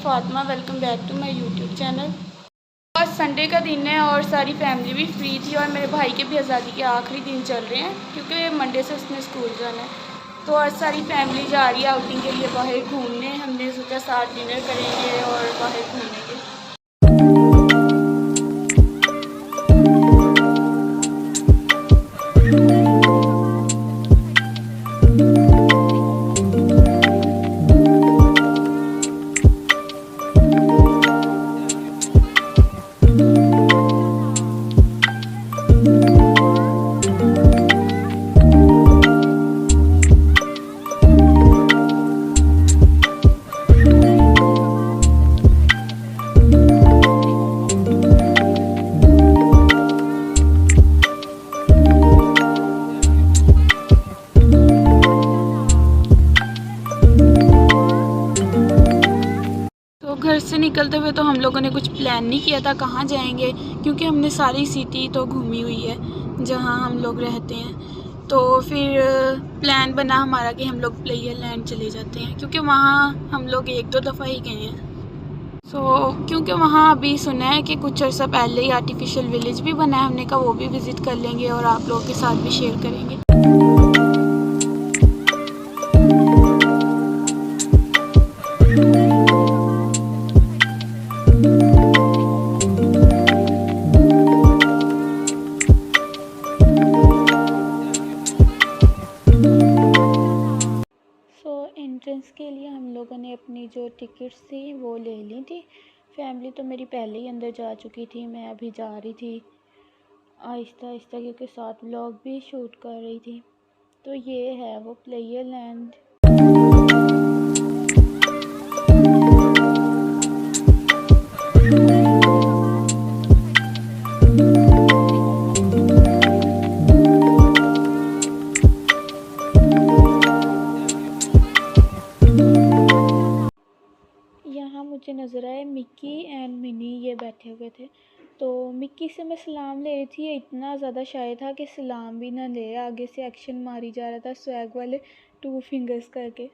Fatima, welcome back to my YouTube channel. आज Sunday का दिन है और सारी फैमिली भी फ्री थी और मेरे भाई के भी आज़ादी के आखिरी दिन चल रहे हैं क्योंकि मंडे से उसने स्कूल जाना है। तो आज सारी फैमिली जा रही है आउटिंग के लिए बाहर घूमने। हमने सोचा साथ डिनर करेंगे और बाहर घूमेंगे। घर से निकलते हुए तो हम लोगों ने कुछ प्लान नहीं किया था कहाँ जाएंगे, क्योंकि हमने सारी सिटी तो घूमी हुई है जहाँ हम लोग रहते हैं। तो फिर प्लान बना हमारा कि हम लोग प्लेयर लैंड चले जाते हैं, क्योंकि वहाँ हम लोग एक दो दफ़ा ही गए हैं। क्योंकि वहाँ अभी सुना है कि कुछ अर्सा पहले ही आर्टिफिशियल विलेज भी बना है, हमने कहा वो भी विज़िट कर लेंगे और आप लोगों के साथ भी शेयर करेंगे। एंट्रेंस के लिए हम लोगों ने अपनी जो टिकट्स थी वो ले ली थी। फैमिली तो मेरी पहले ही अंदर जा चुकी थी, मैं अभी जा रही थी आहिस्ता आहिस्ता क्योंकि साथ व्लॉग भी शूट कर रही थी। तो ये है वो प्लेयर लैंड। यहाँ मुझे नज़र आए मिक्की एंड मिनी, ये बैठे हुए थे। तो मिक्की से मैं सलाम ले रही थी, इतना ज़्यादा शाय था कि सलाम भी ना ले, आगे से एक्शन मारी जा रहा था स्वैग वाले 2 फिंगर्स करके।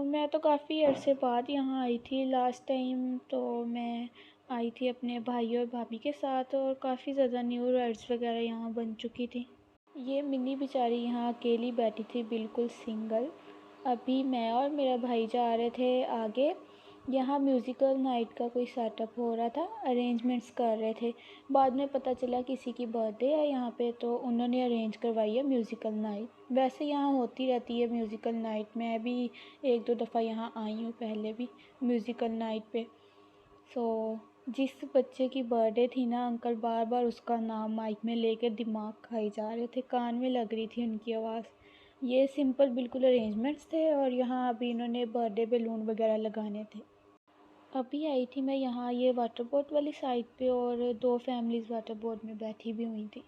मैं तो काफ़ी अरसे बाद यहाँ आई थी। लास्ट टाइम तो मैं आई थी अपने भाई और भाभी के साथ और काफ़ी ज़्यादा न्यू राइड्स वगैरह यहाँ बन चुकी थी। ये मिनी बेचारी यहाँ अकेली बैठी थी बिल्कुल सिंगल। अभी मैं और मेरा भाई जा रहे थे आगे। यहाँ म्यूज़िकल नाइट का कोई सेटअप हो रहा था, अरेंजमेंट्स कर रहे थे। बाद में पता चला किसी की बर्थडे है यहाँ पे, तो उन्होंने अरेंज करवाई है म्यूज़िकल नाइट। वैसे यहाँ होती रहती है म्यूज़िकल नाइट, मैं भी एक दो दफ़ा यहाँ आई हूँ पहले भी म्यूज़िकल नाइट पे। जिस बच्चे की बर्थडे थी ना, अंकल बार बार उसका नाम माइक में लेकर दिमाग खाई जा रहे थे, कान में लग रही थी उनकी आवाज़। ये सिंपल बिल्कुल अरेंजमेंट्स थे और यहाँ अभी इन्होंने बर्थडे बैलून वगैरह लगाने थे। अभी आई थी मैं यहाँ ये वाटर बोट वाली साइड पे और 2 फैमिलीज़ वाटर बोट में बैठी भी हुई थी।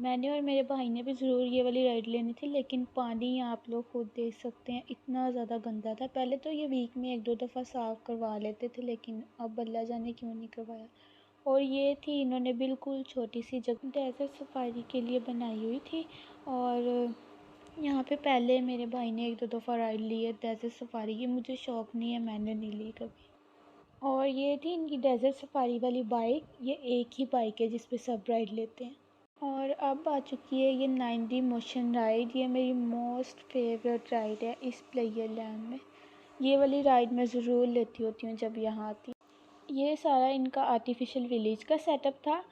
मैंने और मेरे भाई ने भी ज़रूर ये वाली राइड लेनी थी, लेकिन पानी आप लोग खुद देख सकते हैं इतना ज़्यादा गंदा था। पहले तो ये वीक में 1-2 दफ़ा साफ़ करवा लेते थे, लेकिन अब अल्लाह जाने क्यों नहीं करवाया। और ये थी इन्होंने बिल्कुल छोटी सी जगह डेज़र्ट सफारी के लिए बनाई हुई थी। और यहाँ पे पहले मेरे भाई ने 1-2 दफ़ा राइड ली है डेज़र्ट सफारी की, मुझे शौक़ नहीं है, मैंने नहीं ली कभी। और ये थी इनकी डेज़र्ट सफारी वाली बाइक, ये एक ही बाइक है जिस पे सब राइड लेते हैं। और अब आ चुकी है ये 9D मोशन राइड। ये मेरी मोस्ट फेवरेट राइड है इस प्लेयर लैंड में। ये वाली राइड मैं ज़रूर लेती होती हूँ जब यहाँ आती। ये सारा इनका आर्टिफिशियल विलेज का सेटअप था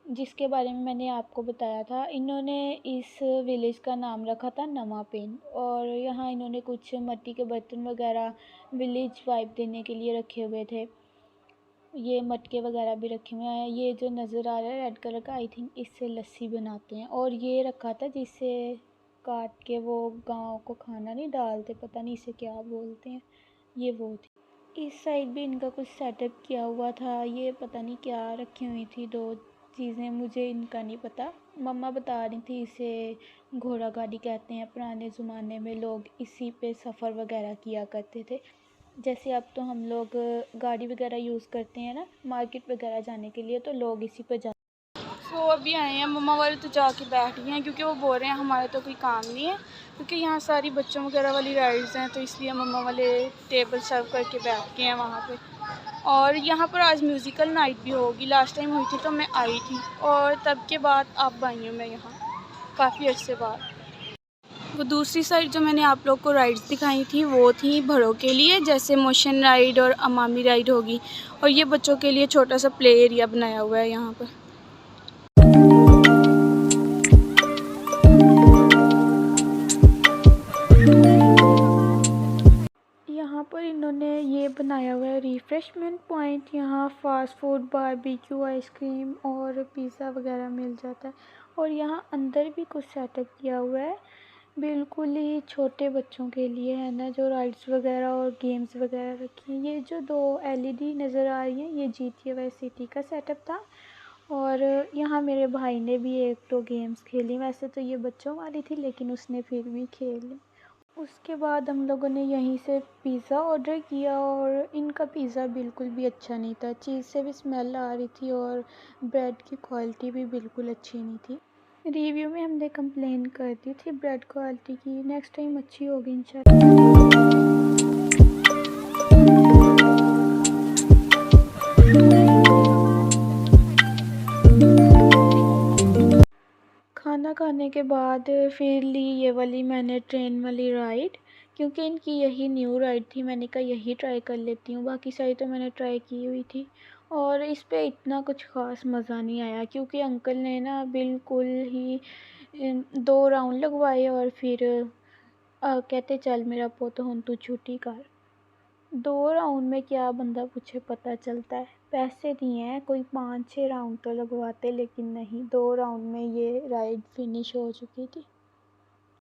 जिसके बारे में मैंने आपको बताया था। इन्होंने इस विलेज का नाम रखा था नवा पेन, और यहाँ इन्होंने कुछ मिट्टी के बर्तन वगैरह विलेज वाइब देने के लिए रखे हुए थे। ये मटके वगैरह भी रखे हुए हैं। ये जो नज़र आ रहा है रेड कलर का, आई थिंक इससे लस्सी बनाते हैं। और ये रखा था जिससे काट के वो गांव को खाना नहीं डालते, पता नहीं इसे क्या बोलते हैं, ये वो थी। इस साइड भी इनका कुछ सेटअप किया हुआ था। ये पता नहीं क्या रखी हुई थी 2 चीज़ें, मुझे इनका नहीं पता। मम्मा बता रही थी इसे घोड़ा गाड़ी कहते हैं, पुराने ज़माने में लोग इसी पे सफ़र वगैरह किया करते थे। जैसे अब तो हम लोग गाड़ी वगैरह यूज़ करते हैं ना मार्केट वगैरह जाने के लिए, तो लोग इसी पर जाते हैं। तो अभी आए हैं, मम्मा वाले तो जाके बैठ गए हैं क्योंकि वो बोल रहे हैं हमारा तो कोई काम नहीं है, क्योंकि यहाँ सारी बच्चों वगैरह वाली राइड्स हैं, तो इसलिए मम्मा वाले टेबल सर्व करके बैठ गए हैं वहाँ पे। और यहाँ पर आज म्यूज़िकल नाइट भी होगी, लास्ट टाइम हुई थी तो मैं आई थी और तब के बाद अब आई हूँ मैं यहाँ काफ़ी अर्से बाद। वो दूसरी साइड जो मैंने आप लोग को राइड्स दिखाई थी वो थी बड़ों के लिए, जैसे मोशन राइड और अमामी राइड होगी, और ये बच्चों के लिए छोटा सा प्ले एरिया बनाया हुआ है यहाँ पर। यहाँ पर इन्होंने ये बनाया हुआ है रिफ़्रेशमेंट पॉइंट। यहाँ फ़ास्ट फूड, बारबेक्यू, आइसक्रीम और पिज़्ज़ा वगैरह मिल जाता है। और यहाँ अंदर भी कुछ सेटअप किया हुआ है, बिल्कुल ही छोटे बच्चों के लिए है ना, जो राइड्स वगैरह और गेम्स वगैरह रखी हैं। ये जो 2 एलईडी नज़र आ रही हैं, ये GTA वाई सिटी का सेटअप था। और यहाँ मेरे भाई ने भी 1-2 गेम्स खेली। वैसे तो ये बच्चों वाली थी, लेकिन उसने फिर भी खेली। उसके बाद हम लोगों ने यहीं से पिज़्ज़ा ऑर्डर किया, और इनका पिज़्ज़ा बिल्कुल भी अच्छा नहीं था। चीज़ से भी स्मेल आ रही थी और ब्रेड की क्वालिटी भी बिल्कुल अच्छी नहीं थी। रिव्यू में हमने कंप्लेन कर दी थी ब्रेड क्वालिटी की, नेक्स्ट टाइम अच्छी होगी इंशाल्लाह। खाना खाने के बाद फिर ली ये वाली मैंने ट्रेन वाली राइड, क्योंकि इनकी यही न्यू राइड थी। मैंने कहा यही ट्राई कर लेती हूँ, बाकी सारी तो मैंने ट्राई की हुई थी। और इस पे इतना कुछ ख़ास मज़ा नहीं आया, क्योंकि अंकल ने ना बिल्कुल ही 2 राउंड लगवाए और फिर कहते चल मेरा पुत हुन तू छुट्टी कर। 2 राउंड में क्या बंदा पूछे पता चलता है। पैसे दिए हैं, कोई 5-6 राउंड तो लगवाते, लेकिन नहीं, 2 राउंड में ये राइड फिनिश हो चुकी थी।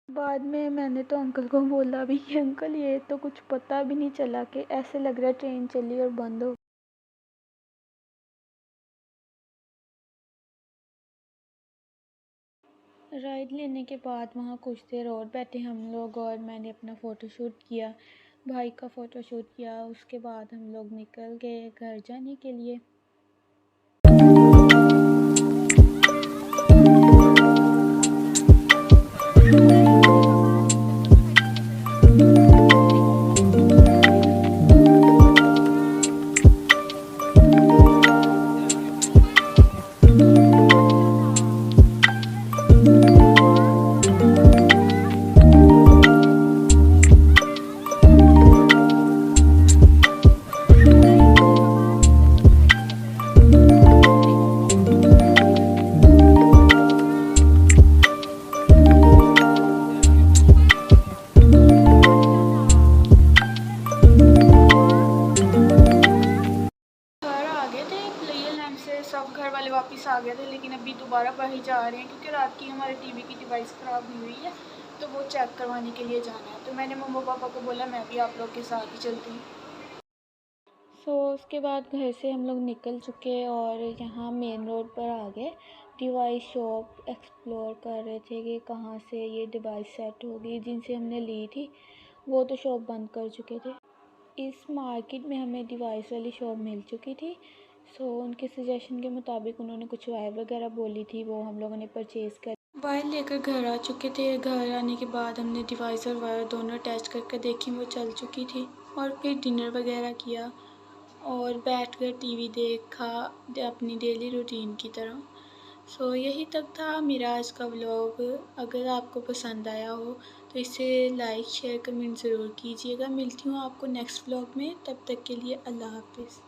बाद में मैंने तो अंकल को बोला भी कि अंकल ये तो कुछ पता भी नहीं चला, कि ऐसे लग रहा है ट्रेन चली और बंद हो। राइड लेने के बाद वहाँ कुछ देर और बैठे हम लोग, और मैंने अपना फ़ोटोशूट किया, भाई का फ़ोटोशूट किया। उसके बाद हम लोग निकल गए घर जाने के लिए। सब घर वाले वापस आ गए थे, लेकिन अभी दोबारा वहीं जा रहे हैं क्योंकि रात की हमारे टीवी की डिवाइस ख़राब हुई है, तो वो चेक करवाने के लिए जाना है। तो मैंने मम्मा पापा को बोला मैं भी आप लोग के साथ ही चलती हूँ। उसके बाद घर से हम लोग निकल चुके और यहाँ मेन रोड पर आ गए। डिवाइस शॉप एक्सप्लोर कर रहे थे कि कहाँ से ये डिवाइस सेट होगी। जिनसे हमने ली थी वो तो शॉप बंद कर चुके थे। इस मार्केट में हमें डिवाइस वाली शॉप मिल चुकी थी। उनके सजेशन के मुताबिक उन्होंने कुछ वायर वगैरह बोली थी, वो हम लोगों ने परचेज़ कर। वायर लेकर घर आ चुके थे। घर आने के बाद हमने डिवाइस और वायर दोनों अटैच करके देखी, वो चल चुकी थी। और फिर डिनर वगैरह किया और बैठकर टीवी देखा अपनी डेली रूटीन की तरह। यही तक था मेरा आज का व्लॉग। अगर आपको पसंद आया हो तो इसे लाइक शेयर कमेंट ज़रूर कीजिएगा। मिलती हूँ आपको नेक्स्ट व्लॉग में, तब तक के लिए अल्लाह हाफ़िज़।